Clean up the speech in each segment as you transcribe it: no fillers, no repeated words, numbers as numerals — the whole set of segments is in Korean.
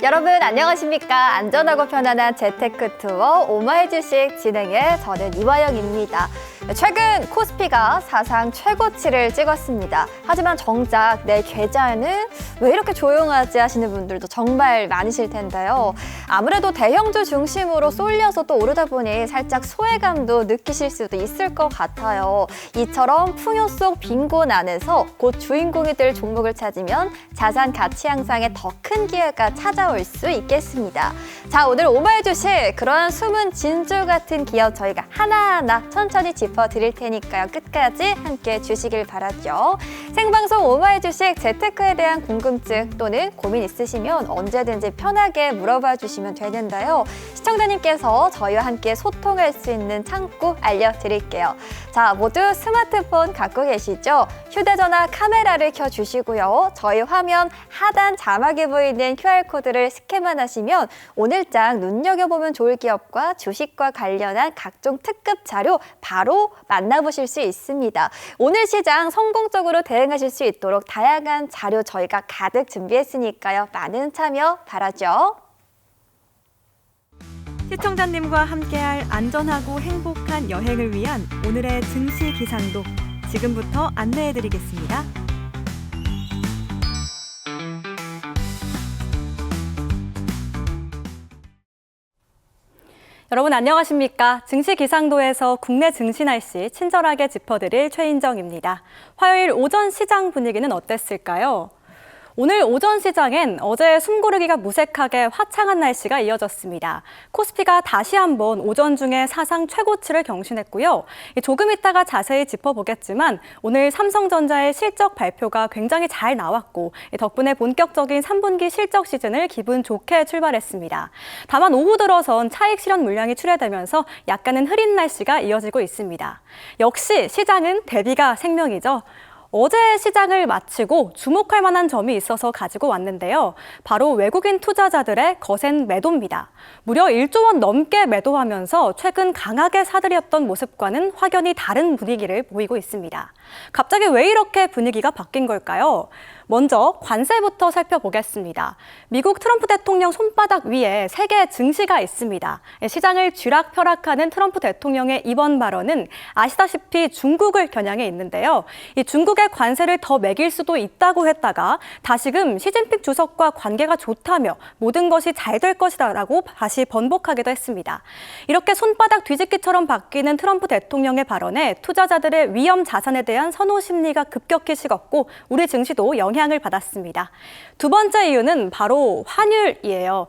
여러분 안녕하십니까? 안전하고 편안한 재테크 투어 오마이 주식 진행의 저는 이화영입니다. 최근 코스피가 사상 최고치를 찍었습니다. 하지만 정작 내 계좌에는 왜 이렇게 조용하지 하시는 분들도 정말 많으실 텐데요. 아무래도 대형주 중심으로 쏠려서 또 오르다 보니 살짝 소외감도 느끼실 수도 있을 것 같아요. 이처럼 풍요 속 빈곤 안에서 곧 주인공이 될 종목을 찾으면 자산 가치 향상에 더 큰 기회가 찾아올 수 있겠습니다. 자, 오늘 오마이 주식 그런 숨은 진주 같은 기업 저희가 하나하나 천천히 짚어드릴 테니까요. 끝까지 함께해 주시길 바라죠. 생방송 오마이 주식 재테크에 대한 궁금증 또는 고민 있으시면 언제든지 편하게 물어봐 주시면 되는데요. 시청자님께서 저희와 함께 소통할 수 있는 창구 알려드릴게요. 자, 모두 스마트폰 갖고 계시죠? 휴대전화 카메라를 켜주시고요. 저희 화면 하단 자막에 보이는 QR코드를 스캔만 하시면 오늘장 눈여겨보면 좋을 기업과 주식과 관련한 각종 특급 자료 바로 만나보실 수 있습니다. 오늘 시장 성공적으로 대응하실 수 있도록 다양한 자료 저희가 가득 준비했으니까요. 많은 참여 바라죠. 시청자님과 함께할 안전하고 행복한 여행을 위한 오늘의 증시 기상도 지금부터 안내해드리겠습니다. 여러분 안녕하십니까? 증시 기상도에서 국내 증시 날씨 친절하게 짚어드릴 최인정입니다. 화요일 오전 시장 분위기는 어땠을까요? 오늘 오전 시장엔 어제 숨고르기가 무색하게 화창한 날씨가 이어졌습니다. 코스피가 다시 한번 오전 중에 사상 최고치를 경신했고요. 조금 이따가 자세히 짚어보겠지만 오늘 삼성전자의 실적 발표가 굉장히 잘 나왔고 덕분에 본격적인 3분기 실적 시즌을 기분 좋게 출발했습니다. 다만 오후 들어선 차익 실현 물량이 출회되면서 약간은 흐린 날씨가 이어지고 있습니다. 역시 시장은 대비가 생명이죠. 어제 시장을 마치고 주목할 만한 점이 있어서 가지고 왔는데요. 바로 외국인 투자자들의 거센 매도입니다. 무려 1조 원 넘게 매도하면서 최근 강하게 사들였던 모습과는 확연히 다른 분위기를 보이고 있습니다. 갑자기 왜 이렇게 분위기가 바뀐 걸까요? 먼저 관세부터 살펴보겠습니다. 미국 트럼프 대통령 손바닥 위에 세계 증시가 있습니다. 시장을 쥐락펴락하는 트럼프 대통령의 이번 발언은 아시다시피 중국을 겨냥해 있는데요. 이 중국의 관세를 더 매길 수도 있다고 했다가 다시금 시진핑 주석과 관계가 좋다며 모든 것이 잘 될 것이다라고 다시 번복하기도 했습니다. 이렇게 손바닥 뒤집기처럼 바뀌는 트럼프 대통령의 발언에 투자자들의 위험 자산에 대한 선호 심리가 급격히 식었고 우리 증시도 영향을 받았습니다. 두 번째 이유는 바로 환율이에요.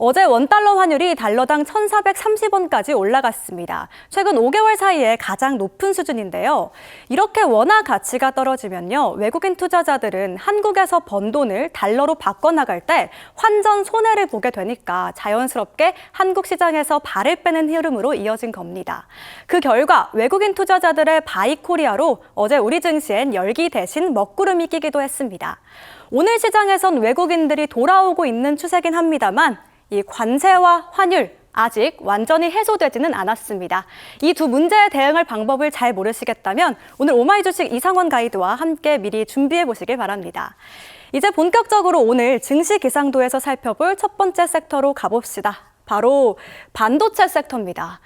어제 원달러 환율이 달러당 1,430원까지 올라갔습니다. 최근 5개월 사이에 가장 높은 수준인데요. 이렇게 원화 가치가 떨어지면요. 외국인 투자자들은 한국에서 번 돈을 달러로 바꿔나갈 때 환전 손해를 보게 되니까 자연스럽게 한국 시장에서 발을 빼는 흐름으로 이어진 겁니다. 그 결과 외국인 투자자들의 바이코리아로 어제 우리 증시엔 열기 대신 먹구름이 끼기도 했습니다. 오늘 시장에선 외국인들이 돌아오고 있는 추세긴 합니다만 이 관세와 환율 아직 완전히 해소되지는 않았습니다. 이 두 문제에 대응할 방법을 잘 모르시겠다면 오늘 오마이 주식 이상원 가이드와 함께 미리 준비해 보시길 바랍니다. 이제 본격적으로 오늘 증시 기상도에서 살펴볼 첫 번째 섹터로 가봅시다. 바로 반도체 섹터입니다.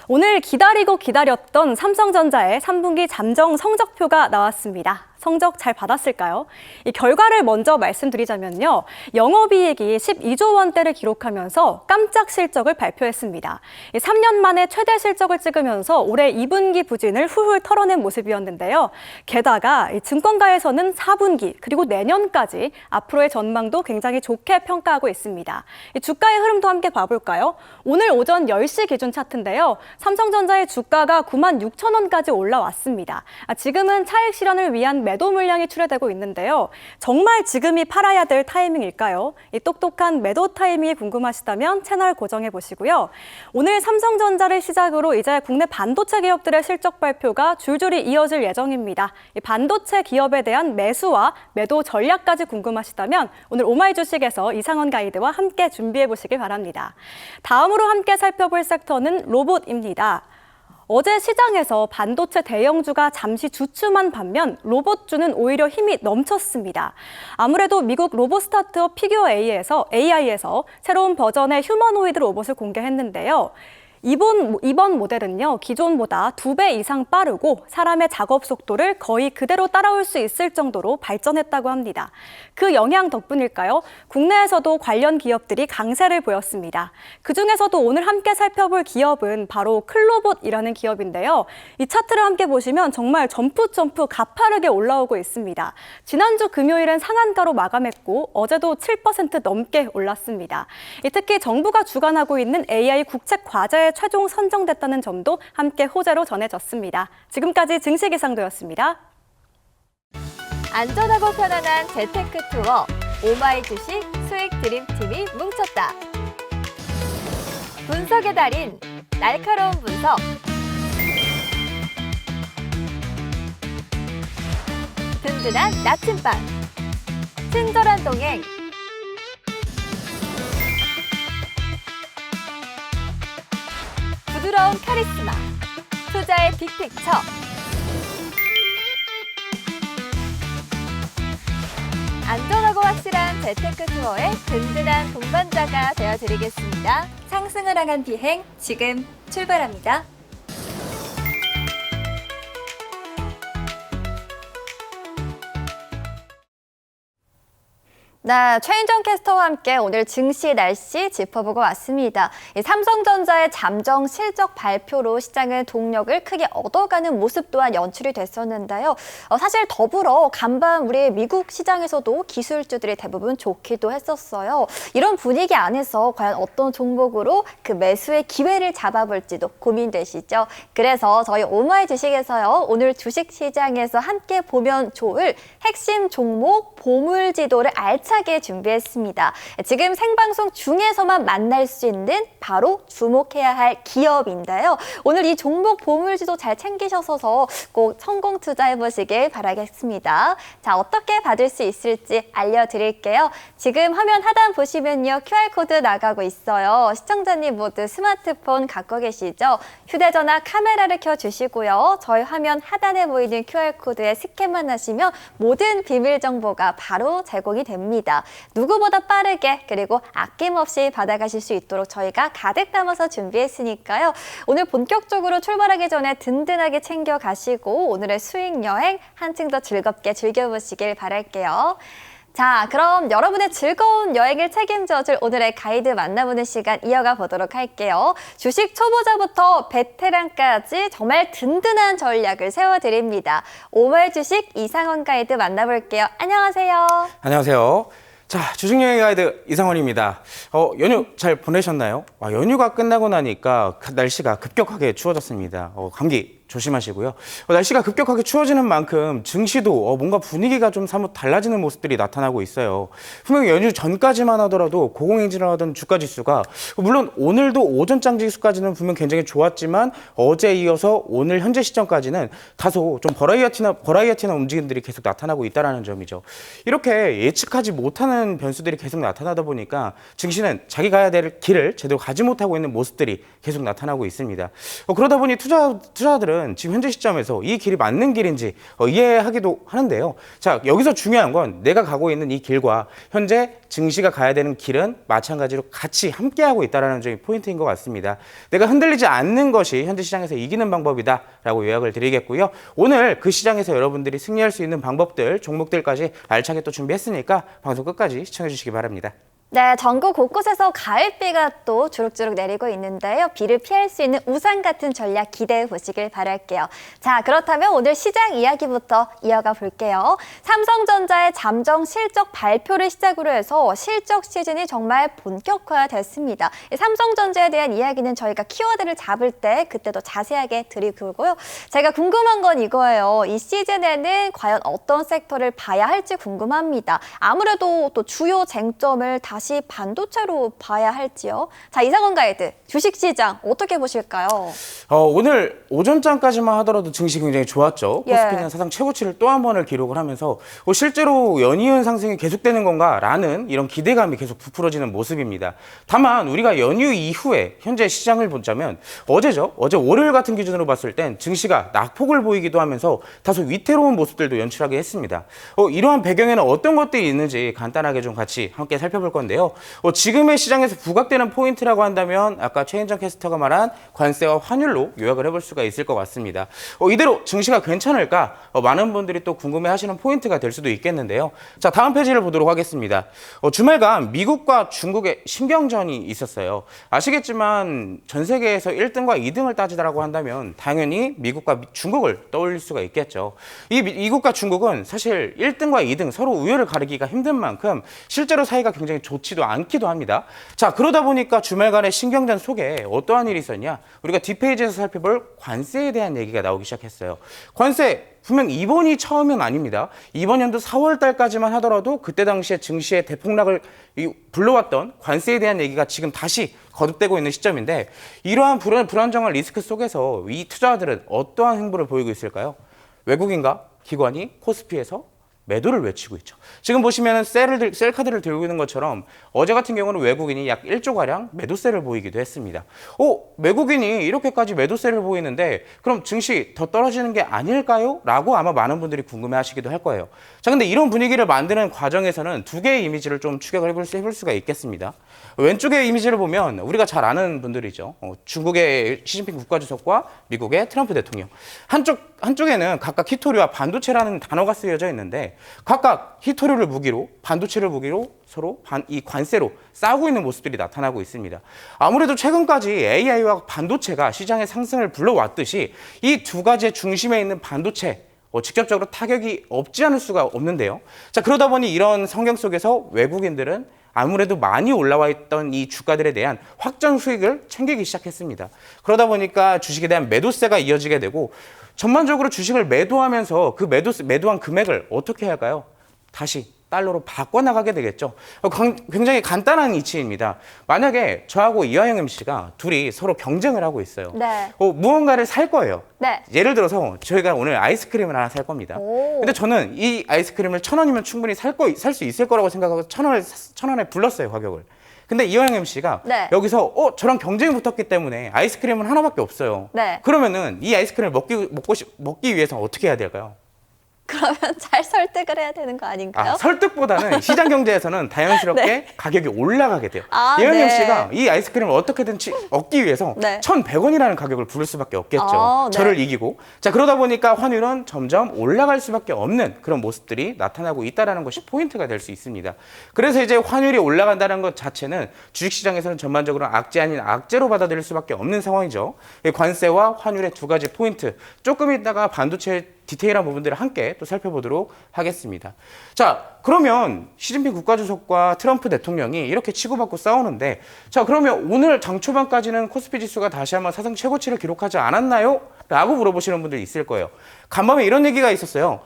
오늘 기다리고 기다렸던 삼성전자의 3분기 잠정 성적표가 나왔습니다. 성적 잘 받았을까요? 이 결과를 먼저 말씀드리자면요. 영업이익이 12조 원대를 기록하면서 깜짝 실적을 발표했습니다. 3년 만에 최대 실적을 찍으면서 올해 2분기 부진을 훌훌 털어낸 모습이었는데요. 게다가 증권가에서는 4분기 그리고 내년까지 앞으로의 전망도 굉장히 좋게 평가하고 있습니다. 주가의 흐름도 함께 봐볼까요? 오늘 오전 10시 기준 차트인데요. 삼성전자의 주가가 96,000원까지 올라왔습니다. 지금은 차익 실현을 위한 매도 물량이 출회되고 있는데요. 정말 지금이 팔아야 될 타이밍일까요? 이 똑똑한 매도 타이밍이 궁금하시다면 채널 고정해 보시고요. 오늘 삼성전자를 시작으로 이제 국내 반도체 기업들의 실적 발표가 줄줄이 이어질 예정입니다. 이 반도체 기업에 대한 매수와 매도 전략까지 궁금하시다면 오늘 오마이 주식에서 이상원 가이드와 함께 준비해 보시길 바랍니다. 다음으로 함께 살펴볼 섹터는 로봇입니다. 어제 시장에서 반도체 대형주가 잠시 주춤한 반면 로봇주는 오히려 힘이 넘쳤습니다. 아무래도 미국 로봇 스타트업 피규어 AI에서 새로운 버전의 휴머노이드 로봇을 공개했는데요. 이번 모델은요, 기존보다 2배 이상 빠르고 사람의 작업 속도를 거의 그대로 따라올 수 있을 정도로 발전했다고 합니다. 그 영향 덕분일까요? 국내에서도 관련 기업들이 강세를 보였습니다. 그중에서도 오늘 함께 살펴볼 기업은 바로 클로봇이라는 기업인데요. 이 차트를 함께 보시면 정말 점프 가파르게 올라오고 있습니다. 지난주 금요일엔 상한가로 마감했고 어제도 7% 넘게 올랐습니다. 특히 정부가 주관하고 있는 AI 국책 과제에 최종 선정됐다는 점도 함께 호재로 전해졌습니다. 지금까지 증시기상도였습니다. 안전하고 편안한 재테크 투어 오마이 주식 수익 드림팀이 뭉쳤다. 분석의 달인 날카로운 분석. 든든한 나침반. 친절한 동행. 부드러운 카리스마, 투자의 빅픽처. 안전하고 확실한 재테크 투어의 든든한 동반자가 되어드리겠습니다. 상승을 향한 비행, 지금 출발합니다. 네, 최인정 캐스터와 함께 오늘 증시 날씨 짚어보고 왔습니다. 삼성전자의 잠정 실적 발표로 시장은 동력을 크게 얻어가는 모습 또한 연출이 됐었는데요. 사실 더불어 간밤 우리 미국 시장에서도 기술주들이 대부분 좋기도 했었어요. 이런 분위기 안에서 과연 어떤 종목으로 그 매수의 기회를 잡아볼지도 고민되시죠? 그래서 저희 오마이 주식에서요, 오늘 주식시장에서 함께 보면 좋을 핵심 종목 보물 지도를 알차게 준비했습니다. 지금 생방송 중에서만 만날 수 있는 바로 주목해야 할 기업인데요. 오늘 이 종목 보물지도 잘 챙기셔서 꼭 성공 투자해보시길 바라겠습니다. 자, 어떻게 받을 수 있을지 알려드릴게요. 지금 화면 하단 보시면요, QR코드 나가고 있어요. 시청자님 모두 스마트폰 갖고 계시죠? 휴대전화 카메라를 켜주시고요. 저희 화면 하단에 보이는 QR코드에 스캔만 하시면 모든 비밀 정보가 바로 제공이 됩니다. 누구보다 빠르게 그리고 아낌없이 받아가실 수 있도록 저희가 가득 담아서 준비했으니까요. 오늘 본격적으로 출발하기 전에 든든하게 챙겨가시고 오늘의 수익 여행 한층 더 즐겁게 즐겨보시길 바랄게요. 자, 그럼 여러분의 즐거운 여행을 책임져줄 오늘의 가이드 만나보는 시간 이어가 보도록 할게요. 주식 초보자부터 베테랑까지 정말 든든한 전략을 세워드립니다. 오마이 주식 이상원 가이드 만나볼게요. 안녕하세요. 안녕하세요. 자, 주식여행 가이드 이상원입니다. 연휴 잘 보내셨나요? 연휴가 끝나고 나니까 날씨가 급격하게 추워졌습니다. 감기 조심하시고요. 날씨가 급격하게 추워지는 만큼 증시도 뭔가 분위기가 좀 사뭇 달라지는 모습들이 나타나고 있어요. 분명히 연휴 전까지만 하더라도 고공행진을 하던 주가지수가 물론 오늘도 오전장 지수까지는 분명 굉장히 좋았지만 어제 이어서 오늘 현재 시점까지는 다소 좀 버라이어티나 움직임들이 계속 나타나고 있다는 점이죠. 이렇게 예측하지 못하는 변수들이 계속 나타나다 보니까 증시는 자기 가야 될 길을 제대로 가지 못하고 있는 모습들이 계속 나타나고 있습니다. 그러다 보니 투자들은 지금 현재 시점에서 이 길이 맞는 길인지 이해하기도 하는데요. 자, 여기서 중요한 건 내가 가고 있는 이 길과 현재 증시가 가야 되는 길은 마찬가지로 같이 함께하고 있다는 점이 포인트인 것 같습니다. 내가 흔들리지 않는 것이 현재 시장에서 이기는 방법이다라고 요약을 드리겠고요. 오늘 그 시장에서 여러분들이 승리할 수 있는 방법들, 종목들까지 알차게 또 준비했으니까 방송 끝까지 시청해 주시기 바랍니다. 네, 전국 곳곳에서 가을비가 또 주룩주룩 내리고 있는데요. 비를 피할 수 있는 우산 같은 전략 기대해 보시길 바랄게요. 자, 그렇다면 오늘 시장 이야기부터 이어가 볼게요. 삼성전자의 잠정 실적 발표를 시작으로 해서 실적 시즌이 정말 본격화됐습니다. 삼성전자에 대한 이야기는 저희가 키워드를 잡을 때 그때도 자세하게 드리고요. 제가 궁금한 건 이거예요. 이 시즌에는 과연 어떤 섹터를 봐야 할지 궁금합니다. 아무래도 또 주요 쟁점을 다 다시 반도체로 봐야 할지요? 자, 이상원 가이드, 주식시장 어떻게 보실까요? 오늘 오전장까지만 하더라도 증시 굉장히 좋았죠. 예. 코스피는 사상 최고치를 또 한 번을 기록을 하면서 실제로 연이은 상승이 계속되는 건가라는 이런 기대감이 계속 부풀어지는 모습입니다. 다만 우리가 연휴 이후에 현재 시장을 보자면 어제죠. 어제 월요일 같은 기준으로 봤을 땐 증시가 낙폭을 보이기도 하면서 다소 위태로운 모습들도 연출하게 했습니다. 이러한 배경에는 어떤 것들이 있는지 간단하게 좀 같이 함께 살펴볼 건데요. 지금의 시장에서 부각되는 포인트라고 한다면 아까 최인정 캐스터가 말한 관세와 환율로 요약을 해볼 수가 있을 것 같습니다. 이대로 증시가 괜찮을까? 많은 분들이 또 궁금해하시는 포인트가 될 수도 있겠는데요. 자, 다음 페이지를 보도록 하겠습니다. 주말간 미국과 중국의 신경전이 있었어요. 아시겠지만 전 세계에서 1등과 2등을 따지다라고 한다면 당연히 미국과 중국을 떠올릴 수가 있겠죠. 이 미국과 중국은 사실 1등과 2등 서로 우열을 가리기가 힘든 만큼 실제로 사이가 굉장히 좋지도 않기도 합니다. 자, 그러다 보니까 주말간의 신경전 속에 어떠한 일이 있었냐? 우리가 뒷페이지에서 살펴볼 관세에 대한 얘기가 나오기 시작했어요. 관세 분명 이번이 처음은 아닙니다. 이번 연도 4월 달까지만 하더라도 그때 당시에 증시의 대폭락을 불러왔던 관세에 대한 얘기가 지금 다시 거듭되고 있는 시점인데 이러한 불안정한 리스크 속에서 이 투자자들은 어떠한 행보를 보이고 있을까요? 외국인과 기관이 코스피에서 매도를 외치고 있죠. 지금 보시면 셀 카드를 들고 있는 것처럼 어제 같은 경우는 외국인이 약 1조가량 매도세를 보이기도 했습니다. 외국인이 이렇게까지 매도세를 보이는데 그럼 증시 더 떨어지는 게 아닐까요? 라고 아마 많은 분들이 궁금해하시기도 할 거예요. 자, 근데 이런 분위기를 만드는 과정에서는 두 개의 이미지를 좀 추격을 해볼 수가 있겠습니다. 왼쪽의 이미지를 보면 우리가 잘 아는 분들이죠. 중국의 시진핑 국가주석과 미국의 트럼프 대통령. 한쪽에는 각각 히토리와 반도체라는 단어가 쓰여져 있는데 각각 히토리를 무기로 반도체를 무기로 서로 이 관세로 싸우고 있는 모습들이 나타나고 있습니다. 아무래도 최근까지 AI와 반도체가 시장의 상승을 불러왔듯이 이 두 가지의 중심에 있는 반도체 직접적으로 타격이 없지 않을 수가 없는데요. 자, 그러다 보니 이런 성경 속에서 외국인들은 아무래도 많이 올라와 있던 이 주가들에 대한 확정 수익을 챙기기 시작했습니다. 그러다 보니까 주식에 대한 매도세가 이어지게 되고 전반적으로 주식을 매도하면서 그 매도한 금액을 어떻게 할까요? 다시 달러로 바꿔나가게 되겠죠. 굉장히 간단한 이치입니다. 만약에 저하고 이화영 MC가 둘이 서로 경쟁을 하고 있어요. 네. 무언가를 살 거예요. 네. 예를 들어서 저희가 오늘 아이스크림을 하나 살 겁니다. 근데 저는 이 아이스크림을 1,000원이면 충분히 살 수 있을 거라고 생각하고 1,000원에 불렀어요, 가격을. 근데 이화영 MC가 네. 여기서 저랑 경쟁이 붙었기 때문에 아이스크림은 하나밖에 없어요. 네. 그러면은 이 아이스크림을 먹기 위해서 어떻게 해야 될까요? 그러면 잘 설득을 해야 되는 거 아닌가요? 설득보다는 시장 경제에서는 자연스럽게 네. 가격이 올라가게 돼요. 네. 이화영 MC가 이 아이스크림을 어떻게든 얻기 위해서 네. 1,100원이라는 가격을 부를 수밖에 없겠죠. 네. 저를 이기고. 자, 그러다 보니까 환율은 점점 올라갈 수밖에 없는 그런 모습들이 나타나고 있다는 것이 포인트가 될 수 있습니다. 그래서 이제 환율이 올라간다는 것 자체는 주식시장에서는 전반적으로 악재 아닌 악재로 받아들일 수밖에 없는 상황이죠. 관세와 환율의 두 가지 포인트. 조금 있다가 반도체 디테일한 부분들을 함께 또 살펴보도록 하겠습니다. 자, 그러면 시진핑 국가주석과 트럼프 대통령이 이렇게 치고받고 싸우는데 자, 그러면 오늘 장 초반까지는 코스피 지수가 다시 한번 사상 최고치를 기록하지 않았나요? 라고 물어보시는 분들이 있을 거예요. 간밤에 이런 얘기가 있었어요.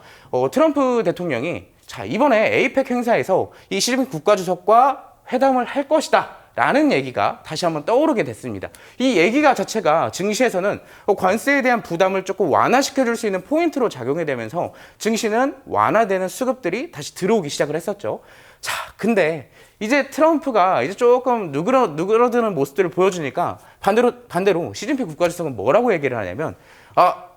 트럼프 대통령이 자, 이번에 에이펙 행사에서 이 시진핑 국가주석과 회담을 할 것이다. 라는 얘기가 다시 한번 떠오르게 됐습니다. 이 얘기가 자체가 증시에서는 관세에 대한 부담을 조금 완화시켜줄 수 있는 포인트로 작용이 되면서 증시는 완화되는 수급들이 다시 들어오기 시작을 했었죠. 자, 근데 이제 트럼프가 이제 조금 누그러드는 모습들을 보여주니까 반대로 시진핑 국가주석은 뭐라고 얘기를 하냐면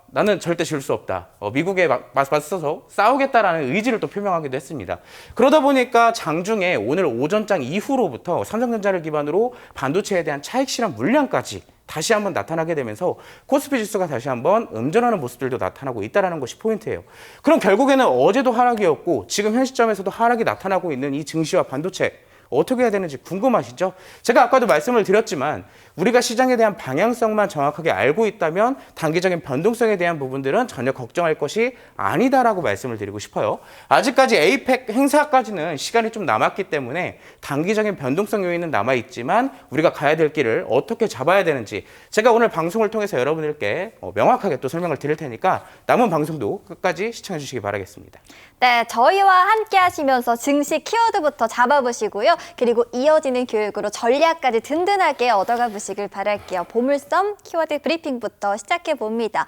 나는 절대 질 수 없다. 미국에 맞서서 싸우겠다라는 의지를 또 표명하기도 했습니다. 그러다 보니까 장중에 오늘 오전장 이후로부터 삼성전자를 기반으로 반도체에 대한 차익 실현 물량까지 다시 한번 나타나게 되면서 코스피 지수가 다시 한번 음전하는 모습들도 나타나고 있다는 것이 포인트예요. 그럼 결국에는 어제도 하락이었고 지금 현 시점에서도 하락이 나타나고 있는 이 증시와 반도체 어떻게 해야 되는지 궁금하시죠? 제가 아까도 말씀을 드렸지만 우리가 시장에 대한 방향성만 정확하게 알고 있다면 단기적인 변동성에 대한 부분들은 전혀 걱정할 것이 아니다라고 말씀을 드리고 싶어요. 아직까지 에이펙 행사까지는 시간이 좀 남았기 때문에 단기적인 변동성 요인은 남아있지만 우리가 가야 될 길을 어떻게 잡아야 되는지 제가 오늘 방송을 통해서 여러분들께 명확하게 또 설명을 드릴 테니까 남은 방송도 끝까지 시청해 주시기 바라겠습니다. 네, 저희와 함께 하시면서 증시 키워드부터 잡아보시고요. 그리고 이어지는 교육으로 전략까지 든든하게 얻어가 보시길 바랄게요. 보물섬 키워드 브리핑부터 시작해 봅니다.